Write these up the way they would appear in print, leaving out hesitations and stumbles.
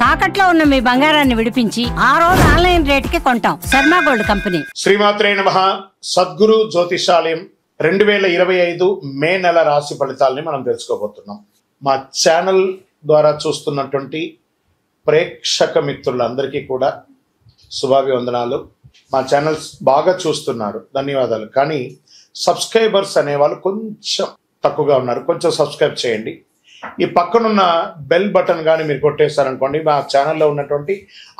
తాకట్లో ఉన్న మీ బంగారాన్ని విడిపించి ఆ రోజు ఆన్లైన్ రేటుకి కొంటాం. Sharma gold company. శ్రీమాత్రే నమః. సద్గురు జ్యోతిషాలయం 2025 మే నెల రాశి ఫలితాలని మనం తెలుసుకోబోతున్నాం. మా ఛానల్ ద్వారా చూస్తున్నటువంటి ప్రేక్షక మిత్రులందరికీ కూడా శుభాభివందనాలు. మా ఛానల్స్ బాగా చూస్తున్నారు, ధన్యవాదాలు. కానీ సబ్స్క్రైబర్స్ అనేవాళ్ళు కొంచెం తక్కువగా ఉన్నారు. కొంచెం సబ్స్క్రైబ్ చేయండి. ఈ పక్కనున్న బెల్ బటన్ కానీ మీరు కొట్టేశారనుకోండి, మా ఛానల్లో ఉన్నటువంటి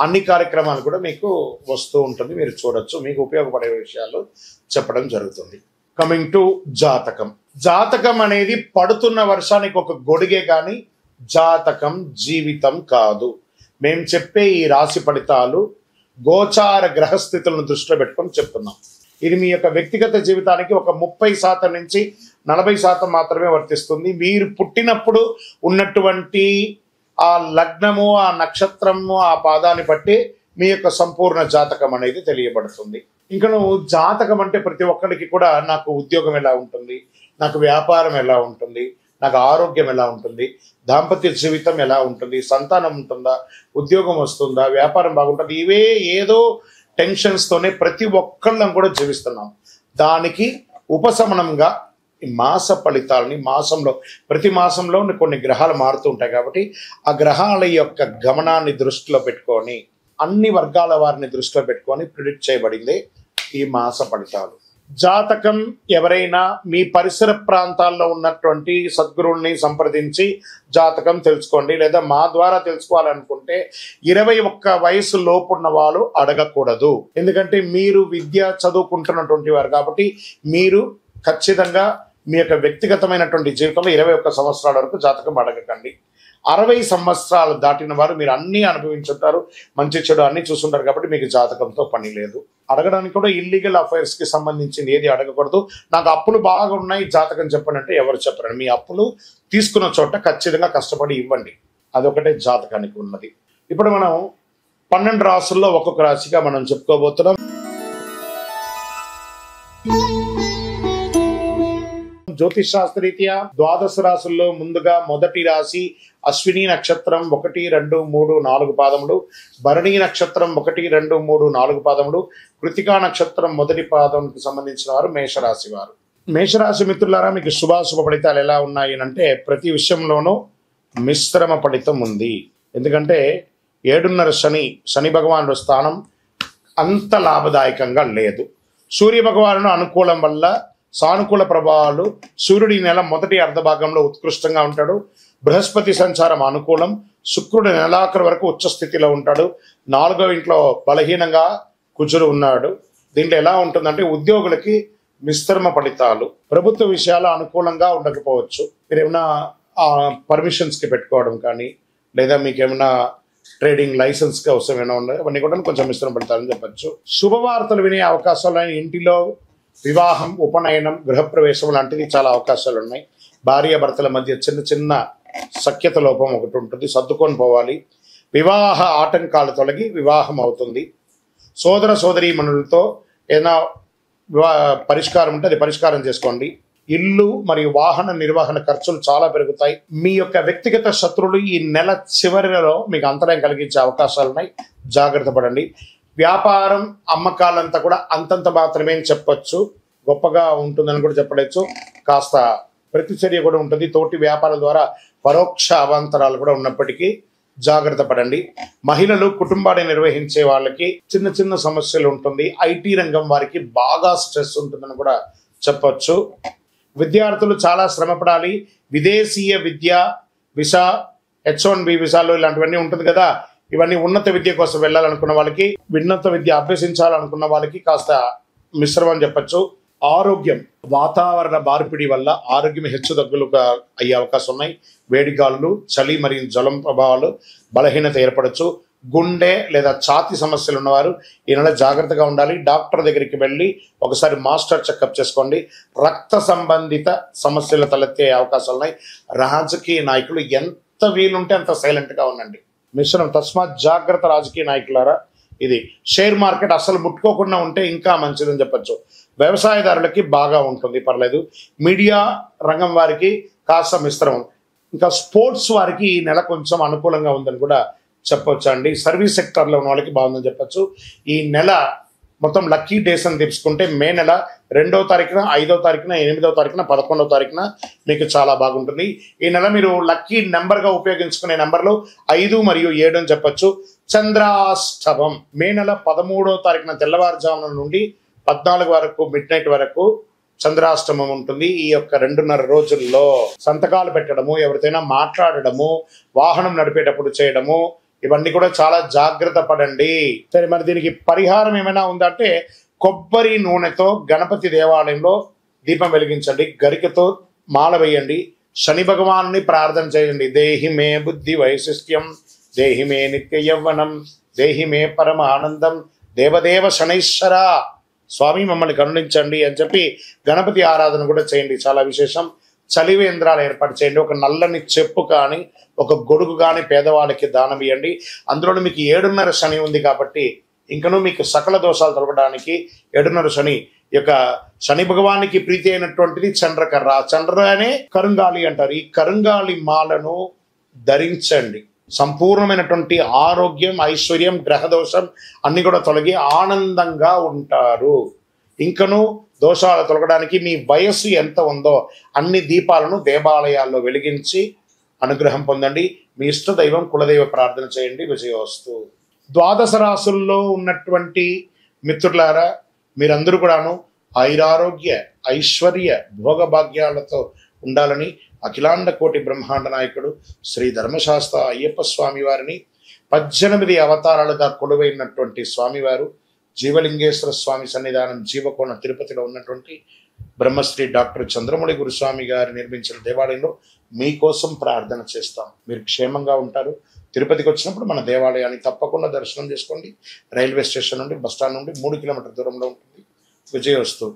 అన్ని కార్యక్రమాలు కూడా మీకు వస్తూ ఉంటుంది, మీరు చూడొచ్చు. మీకు ఉపయోగపడే విషయాలు చెప్పడం జరుగుతుంది. కమింగ్ టు జాతకం. జాతకం అనేది పడుతున్న వర్షానికి ఒక గొడుగే కానీ జాతకం జీవితం కాదు. మేము చెప్పే ఈ రాశి ఫలితాలు గోచార గ్రహస్థితులను దృష్టిలో పెట్టుకొని చెప్తున్నాం. ఇది మీ యొక్క వ్యక్తిగత జీవితానికి ఒక 30% నుంచి 40% మాత్రమే వర్తిస్తుంది. మీరు పుట్టినప్పుడు ఉన్నటువంటి ఆ లగ్నము, ఆ నక్షత్రము, ఆ పాదాన్ని బట్టి మీ యొక్క సంపూర్ణ జాతకం అనేది తెలియబడుతుంది. ఇంకా నువ్వు జాతకం అంటే ప్రతి ఒక్కరికి కూడా నాకు ఉద్యోగం ఎలా ఉంటుంది, నాకు వ్యాపారం ఎలా ఉంటుంది, నాకు ఆరోగ్యం ఎలా ఉంటుంది, దాంపత్య జీవితం ఎలా ఉంటుంది, సంతానం ఉంటుందా, ఉద్యోగం వస్తుందా, వ్యాపారం బాగుంటుంది, ఇవే ఏదో టెన్షన్స్తోనే ప్రతి ఒక్కళ్ళం కూడా జీవిస్తున్నాం. దానికి ఉపశమనంగా ఈ మాస ఫలితాలని మాసంలో ప్రతి మాసంలో కొన్ని గ్రహాలు మారుతూ ఉంటాయి కాబట్టి ఆ గ్రహాల యొక్క గమనాన్ని దృష్టిలో పెట్టుకొని అన్ని వర్గాల వారిని దృష్టిలో పెట్టుకొని ప్రిడిక్ట్ చేయబడింది ఈ మాస ఫలితాలు. జాతకం ఎవరైనా మీ పరిసర ప్రాంతాల్లో ఉన్నటువంటి సద్గురువుల్ని సంప్రదించి జాతకం తెలుసుకోండి. లేదా మా ద్వారా తెలుసుకోవాలనుకుంటే 21 వయసు లోపున్న వాళ్ళు అడగకూడదు. ఎందుకంటే మీరు విద్య చదువుకుంటున్నటువంటి వారు కాబట్టి మీరు ఖచ్చితంగా మీ యొక్క వ్యక్తిగతమైనటువంటి జీవితంలో 21 సంవత్సరాల వరకు జాతకం అడగకండి. 60 సంవత్సరాలు దాటిన వారు మీరు అన్నీ అనుభవించుంటారు, మంచి చెడు అన్ని చూస్తుంటారు కాబట్టి మీకు జాతకంతో పని లేదు. అడగడానికి కూడా ఇల్లీగల్ అఫైర్స్ కి సంబంధించింది ఏది అడగకూడదు. నాకు అప్పులు బాగా ఉన్నాయి, జాతకం చెప్పండి అంటే ఎవరు చెప్పరండి. మీ అప్పులు తీసుకున్న చోట ఖచ్చితంగా కష్టపడి ఇవ్వండి, అదొకటే జాతకానికి ఉన్నది. ఇప్పుడు మనం 12 రాసుల్లో ఒక్కొక్క రాశిగా మనం చెప్పుకోబోతున్నాం. జ్యోతిష్ శాస్త్రరీత్యా ద్వాదశ రాశుల్లో ముందుగా మొదటి రాశి అశ్విని నక్షత్రం 1, 2, 3, 4 పాదములు, భరణి నక్షత్రం 1, 2, 3, 4 పాదములు, కృతికా నక్షత్రం మొదటి పాదంకి సంబంధించిన వారు మేషరాశి వారు. మేషరాశి మిత్రులారా, మీకు శుభాశుభ ఫలితాలు ఎలా ఉన్నాయి అంటే ప్రతి విషయంలోనూ మిశ్రమ ఫలితం ఉంది. ఎందుకంటే 7.5 శని భగవానుడు స్థానం అంత లాభదాయకంగా లేదు. సూర్య భగవానుడు అనుకూలం వల్ల సానుకూల ప్రభావాలు. సూర్యుడి నెల మొదటి అర్ధభాగంలో ఉత్కృష్టంగా ఉంటాడు. బృహస్పతి సంచారం అనుకూలం. శుక్రుడు నెలాఖరు వరకు ఉచ్చ స్థితిలో ఉంటాడు. 4వ ఇంట్లో బలహీనంగా కుజుడు ఉన్నాడు. దీంట్లో ఎలా ఉంటుందంటే ఉద్యోగులకి మిశ్రమ ఫలితాలు. ప్రభుత్వ విషయాలు అనుకూలంగా ఉండకపోవచ్చు. మీరు ఏమైనా పర్మిషన్స్కి పెట్టుకోవడం కానీ లేదా మీకు ఏమైనా ట్రేడింగ్ లైసెన్స్ కోసం ఏమైనా ఉన్నాయి, అవన్నీ కూడా కొంచెం మిశ్రమ ఫలితాలని చెప్పచ్చు. శుభవార్తలు వినే అవకాశాలు, ఇంటిలో వివాహం, ఉపనయనం, గృహప్రవేశం లాంటివి చాలా అవకాశాలు ఉన్నాయి. భార్యాభర్తల మధ్య చిన్న చిన్న సఖ్యత లోపం ఒకటి ఉంటుంది, సర్దుకొని పోవాలి. వివాహ ఆటంకాలు తొలగి వివాహం అవుతుంది. సోదర సోదరీమణులతో ఏదైనా పరిష్కారం ఉంటే అది పరిష్కారం చేసుకోండి. ఇల్లు మరియు వాహన నిర్వహణ ఖర్చులు చాలా పెరుగుతాయి. మీ యొక్క వ్యక్తిగత శత్రువులు ఈ నెల చివరిలో మీకు అంతరాయం కలిగించే అవకాశాలు ఉన్నాయి, జాగ్రత్త పడండి. వ్యాపారం, అమ్మకాలంతా కూడా అంతంత మాత్రమే చెప్పొచ్చు, గొప్పగా ఉంటుందని కూడా చెప్పవచ్చు. కాస్త ప్రతిచర్య కూడా ఉంటుంది. తోటి వ్యాపారాల ద్వారా పరోక్ష అవాంతరాలు కూడా ఉన్నప్పటికీ జాగ్రత్త పడండి. మహిళలు కుటుంబాన్ని నిర్వహించే వాళ్ళకి చిన్న చిన్న సమస్యలు ఉంటుంది. ఐటీ రంగం వారికి బాగా స్ట్రెస్ ఉంటుందని కూడా చెప్పొచ్చు. విద్యార్థులు చాలా శ్రమపడాలి. విదేశీయ విద్య, విసా, H1B విసాలు ఇలాంటివన్నీ ఉంటుంది కదా, ఇవన్నీ ఉన్నత విద్య కోసం వెళ్ళాలనుకున్న వాళ్ళకి, ఉన్నత విద్య అభ్యసించాలనుకున్న వాళ్ళకి కాస్త మిశ్రమం చెప్పచ్చు. ఆరోగ్యం, వాతావరణ మార్పిడి వల్ల ఆరోగ్యం హెచ్చుతగ్గులుగా అయ్యే అవకాశం ఉన్నాయి. వేడిగాలులు, చలి మరియు జ్వరం ప్రభావాలు, బలహీనత ఏర్పడచ్చు. గుండె లేదా ఛాతి సమస్యలు ఉన్నవారు ఈ నెల జాగ్రత్తగా ఉండాలి. డాక్టర్ దగ్గరికి వెళ్ళి ఒకసారి మాస్టర్ చెకప్ చేసుకోండి. రక్త సంబంధిత సమస్యలు తలెత్తే అవకాశాలు ఉన్నాయి. రాజకీయ నాయకులు ఎంత వీలుంటే అంత సైలెంట్గా ఉండండి. మిశ్రమం, తస్మాత్ జాగ్రత్త రాజకీయ నాయకులారా. ఇది షేర్ మార్కెట్ అసలు ముట్టుకోకుండా ఉంటే ఇంకా మంచిదని చెప్పచ్చు. వ్యవసాయదారులకి బాగా ఉంటుంది, పర్లేదు. మీడియా రంగం వారికి కాస్త మిశ్రమం. ఇంకా స్పోర్ట్స్ వారికి ఈ నెల కొంచెం అనుకూలంగా ఉందని కూడా చెప్పొచ్చు అండి. సర్వీస్ సెక్టర్లో ఉన్న వాళ్ళకి బాగుందని చెప్పొచ్చు. ఈ నెల మొత్తం లక్కీ డేస్ అని తెలుసుకుంటే మే నెల 2వ తారీఖున, 5వ తారీఖున, 8వ తారీఖున, 11వ తారీఖున మీకు చాలా బాగుంటుంది. ఈ నెల మీరు లక్కీ నెంబర్గా ఉపయోగించుకునే నెంబర్లు 5 మరియు 7 అని చెప్పొచ్చు. చంద్రాష్టమం మే నెల 13వ తారీఖున తెల్లవారుజామున నుండి 14 వరకు మిడ్ నైట్ వరకు చంద్రాష్టమం ఉంటుంది. ఈ యొక్క 2.5 రోజుల్లో సంతకాలు పెట్టడము, ఎవరితోనైనా మాట్లాడడము, వాహనం నడిపేటప్పుడు చేయడము, ఇవన్నీ కూడా చాలా జాగ్రత్త పడండి. సరే, మరి దీనికి పరిహారం ఏమైనా ఉందంటే కొబ్బరి నూనెతో గణపతి దేవాలయంలో దీపం వెలిగించండి, గరికతో మాల వేయండి, శని భగవాన్ని ప్రార్థన చేయండి. దేహి మే బుద్ధి వైశిష్ట్యం, దేహి మే నిత్య యవ్వనం, దేహి మే పరమ ఆనందం, దేవదేవ శనైశ్వర స్వామి మమ్మల్ని కరుణించండి అని చెప్పి గణపతి ఆరాధన కూడా చేయండి. చాలా విశేషం. చలివేంద్రాలు ఏర్పాటు చేయండి. ఒక నల్లని చెప్పు కానీ, ఒక గొడుగు కానీ పేదవాళ్ళకి దానం ఇవ్వండి. అందులో మీకు 7.5 శని ఉంది కాబట్టి ఇంకనూ మీకు సకల దోషాలు తొలగడానికి 7.5 శని యొక్క శని భగవానికి ప్రీతి అయినటువంటిది చంద్రకర్ర. చంద్ర అనే కరుంగాలి అంటారు. ఈ కరుంగాలి మాలను ధరించండి. సంపూర్ణమైనటువంటి ఆరోగ్యం, ఐశ్వర్యం, గ్రహదోషం అన్ని కూడా తొలగి ఆనందంగా ఉంటారు. ఇంకనూ దోషాలు తొలగడానికి మీ వయస్సు ఎంత ఉందో అన్ని దీపాలను దేవాలయాల్లో వెలిగించి అనుగ్రహం పొందండి. మీ ఇష్ట దైవం కులదైవ ప్రార్థన చేయండి. విజయోస్తు. ద్వాదశ రాశుల్లో ఉన్నటువంటి మిత్రులారా, మీరందరూ కూడాను ఐరారోగ్య, ఐశ్వర్య, భోగభాగ్యాలతో ఉండాలని అఖిలాండ కోటి బ్రహ్మాండ నాయకుడు శ్రీ ధర్మశాస్త్ర అయ్యప్ప స్వామి వారిని 18 అవతారాలుగా కొలువైనటువంటి స్వామివారు జీవలింగేశ్వర స్వామి సన్నిధానం జీవకోణ తిరుపతిలో ఉన్నటువంటి బ్రహ్మశ్రీ డాక్టర్ చంద్రమౌళి గురుస్వామి గారు నిర్మించిన దేవాలయంలో మీకోసం ప్రార్థన చేస్తాం. మీరు క్షేమంగా ఉంటారు. తిరుపతికి వచ్చినప్పుడు మన దేవాలయాన్ని తప్పకుండా దర్శనం చేసుకోండి. రైల్వే స్టేషన్ నుండి, బస్టాండ్ నుండి 3 కిలోమీటర్ల దూరంలో ఉంటుంది. విజయోస్తు.